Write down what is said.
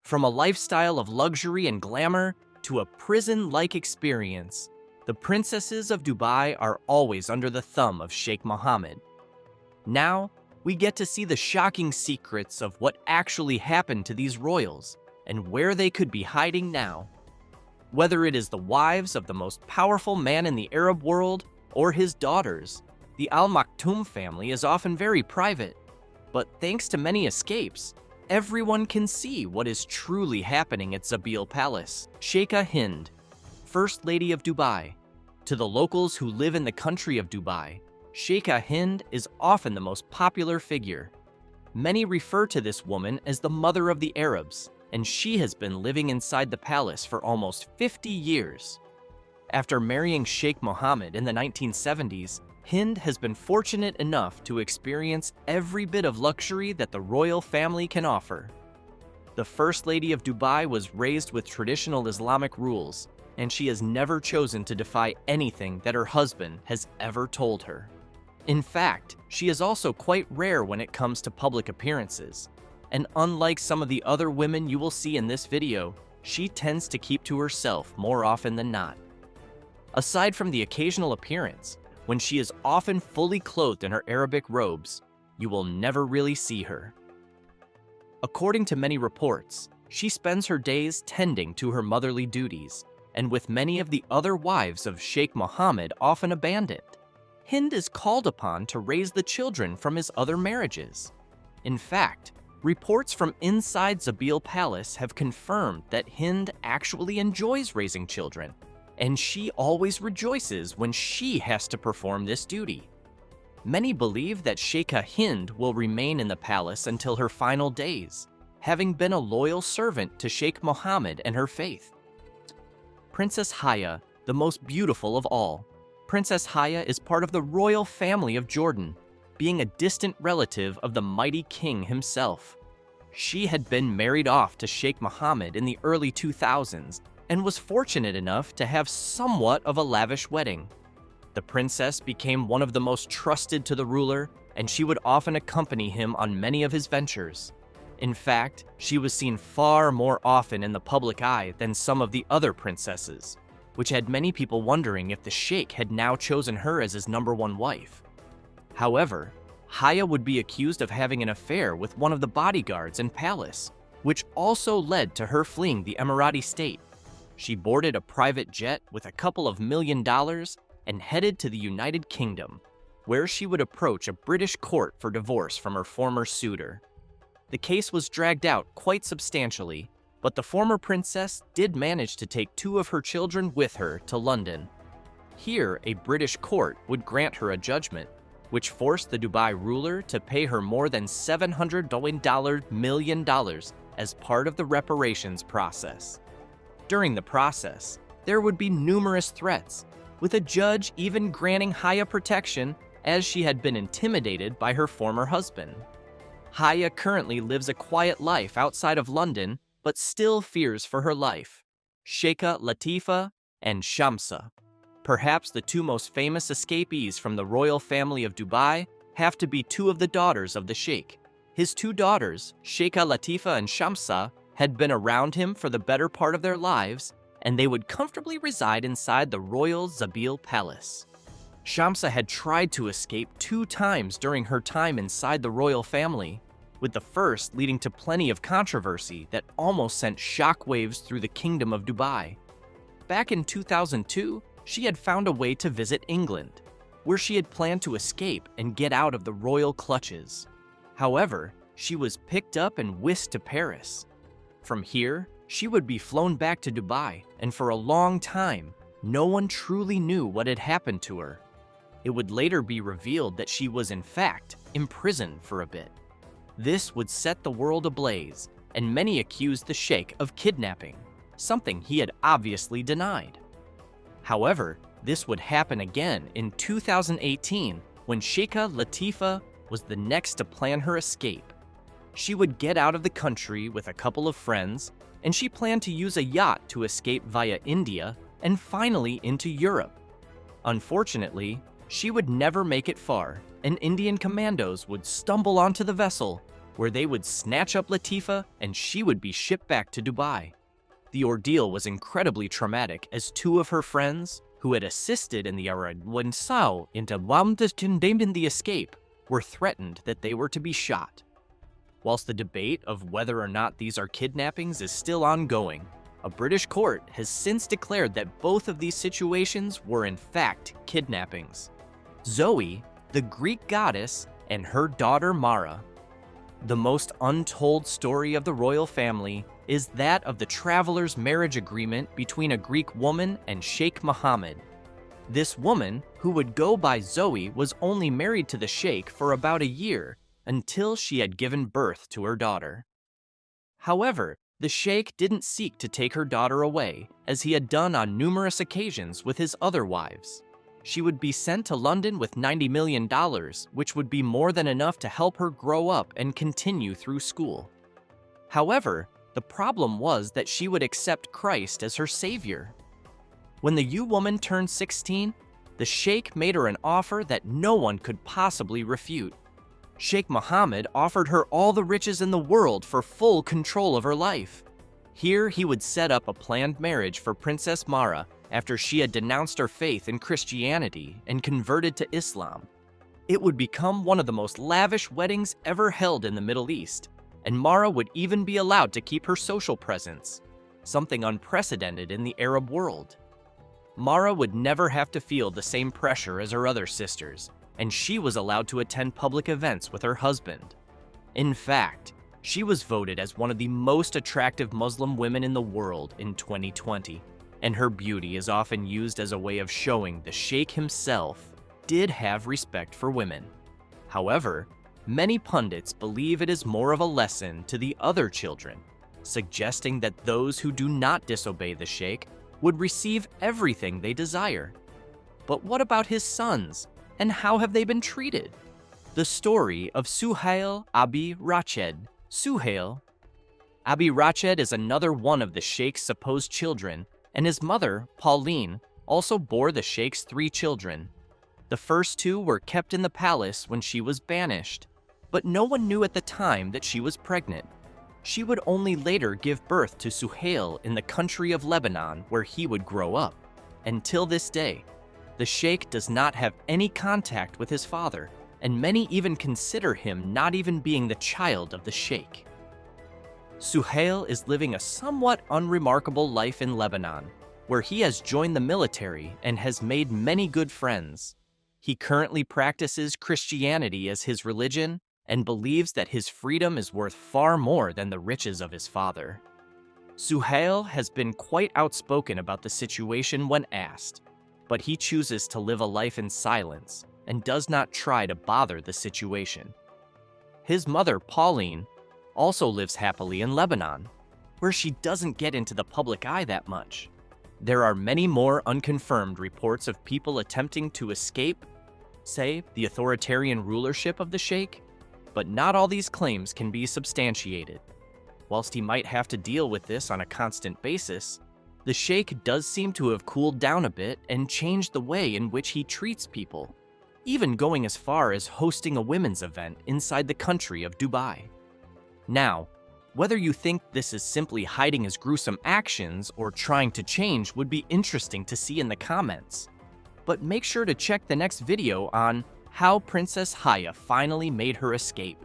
From a lifestyle of luxury and glamour to a prison-like experience, the princesses of Dubai are always under the thumb of Sheikh Mohammed. Now, we get to see the shocking secrets of what actually happened to these royals and where they could be hiding now. Whether it is the wives of the most powerful man in the Arab world or his daughters, the Al Maktoum family is often very private. But thanks to many escapes, everyone can see what is truly happening at Zabeel Palace. Sheikha Hind, First Lady of Dubai. To the locals who live in the country of Dubai, Sheikha Hind is often the most popular figure. Many refer to this woman as the mother of the Arabs, and she has been living inside the palace for almost 50 years. After marrying Sheikh Mohammed in the 1970s, Hind has been fortunate enough to experience every bit of luxury that the royal family can offer. The First Lady of Dubai was raised with traditional Islamic rules, and she has never chosen to defy anything that her husband has ever told her. In fact, she is also quite rare when it comes to public appearances, and unlike some of the other women you will see in this video, she tends to keep to herself more often than not. Aside from the occasional appearance, when she is often fully clothed in her Arabic robes, you will never really see her. According to many reports, she spends her days tending to her motherly duties, and with many of the other wives of Sheikh Mohammed often abandoned, Hind is called upon to raise the children from his other marriages. In fact, reports from inside Zabeel Palace have confirmed that Hind actually enjoys raising children, and she always rejoices when she has to perform this duty. Many believe that Sheikha Hind will remain in the palace until her final days, having been a loyal servant to Sheikh Mohammed and her faith. Princess Haya, the most beautiful of all. Princess Haya is part of the royal family of Jordan, being a distant relative of the mighty king himself. She had been married off to Sheikh Mohammed in the early 2000s, and was fortunate enough to have somewhat of a lavish wedding. The princess became one of the most trusted to the ruler, and she would often accompany him on many of his ventures. In fact, she was seen far more often in the public eye than some of the other princesses, which had many people wondering if the sheikh had now chosen her as his #1 wife. However, Haya would be accused of having an affair with one of the bodyguards in palace, which also led to her fleeing the Emirati state. She boarded a private jet with a couple of $1 million and headed to the United Kingdom, where she would approach a British court for divorce from her former suitor. The case was dragged out quite substantially, but the former princess did manage to take 2 of her children with her to London. Here, a British court would grant her a judgment, which forced the Dubai ruler to pay her more than $700 million as part of the reparations process. During the process, there would be numerous threats, with a judge even granting Haya protection as she had been intimidated by her former husband. Haya currently lives a quiet life outside of London, but still fears for her life. Sheikha Latifa and Shamsa. Perhaps the 2 most famous escapees from the royal family of Dubai have to be 2 of the daughters of the sheikh. His 2 daughters, Sheikha Latifa and Shamsa, had been around him for the better part of their lives, and they would comfortably reside inside the royal Zabeel Palace. Shamsa had tried to escape 2 times during her time inside the royal family, with the first leading to plenty of controversy that almost sent shockwaves through the Kingdom of Dubai. Back in 2002, she had found a way to visit England, where she had planned to escape and get out of the royal clutches. However, she was picked up and whisked to Paris. From here, she would be flown back to Dubai, and for a long time, no one truly knew what had happened to her. It would later be revealed that she was in fact imprisoned for a bit. This would set the world ablaze, and many accused the sheikh of kidnapping, something he had obviously denied. However, this would happen again in 2018 when Sheikha Latifa was the next to plan her escape. She would get out of the country with a couple of friends, and she planned to use a yacht to escape via India and finally into Europe. Unfortunately, she would never make it far, and Indian commandos would stumble onto the vessel, where they would snatch up Latifa and she would be shipped back to Dubai. The ordeal was incredibly traumatic as two of her friends, who had assisted in the Arad into condemning the escape, were threatened that they were to be shot. Whilst the debate of whether or not these are kidnappings is still ongoing, a British court has since declared that both of these situations were in fact kidnappings. Zoe, the Greek goddess, and her daughter Mara. The most untold story of the royal family is that of the traveler's marriage agreement between a Greek woman and Sheikh Mohammed. This woman, who would go by Zoe, was only married to the sheikh for about a year until she had given birth to her daughter. However, the sheikh didn't seek to take her daughter away, as he had done on numerous occasions with his other wives. She would be sent to London with $90 million, which would be more than enough to help her grow up and continue through school. However, the problem was that she would accept Christ as her savior. When the woman turned 16, the sheikh made her an offer that no one could possibly refute. Sheikh Mohammed offered her all the riches in the world for full control of her life. Here he would set up a planned marriage for Princess Mara after she had denounced her faith in Christianity and converted to Islam. It would become one of the most lavish weddings ever held in the Middle East, and Mara would even be allowed to keep her social presence, something unprecedented in the Arab world. Mara would never have to feel the same pressure as her other sisters, and she was allowed to attend public events with her husband. In fact, she was voted as one of the most attractive Muslim women in the world in 2020, and her beauty is often used as a way of showing the sheikh himself did have respect for women. However, many pundits believe it is more of a lesson to the other children, suggesting that those who do not disobey the sheikh would receive everything they desire. But what about his sons, and how have they been treated? The story of Suhail Abi Rashid. Suhail Abi Rashid is another one of the sheikh's supposed children, and his mother, Pauline, also bore the sheikh's 3 children. The first 2 were kept in the palace when she was banished, but no one knew at the time that she was pregnant. She would only later give birth to Suhail in the country of Lebanon, where he would grow up. Until this day, the sheikh does not have any contact with his father, and many even consider him not even being the child of the sheikh. Suhail is living a somewhat unremarkable life in Lebanon, where he has joined the military and has made many good friends. He currently practices Christianity as his religion and believes that his freedom is worth far more than the riches of his father. Suhail has been quite outspoken about the situation when asked, but he chooses to live a life in silence and does not try to bother the situation. His mother, Pauline, also lives happily in Lebanon, where she doesn't get into the public eye that much. There are many more unconfirmed reports of people attempting to escape, say, the authoritarian rulership of the sheikh, but not all these claims can be substantiated. Whilst he might have to deal with this on a constant basis, the sheikh does seem to have cooled down a bit and changed the way in which he treats people, even going as far as hosting a women's event inside the country of Dubai. Now, whether you think this is simply hiding his gruesome actions or trying to change would be interesting to see in the comments. But make sure to check the next video on how Princess Haya finally made her escape.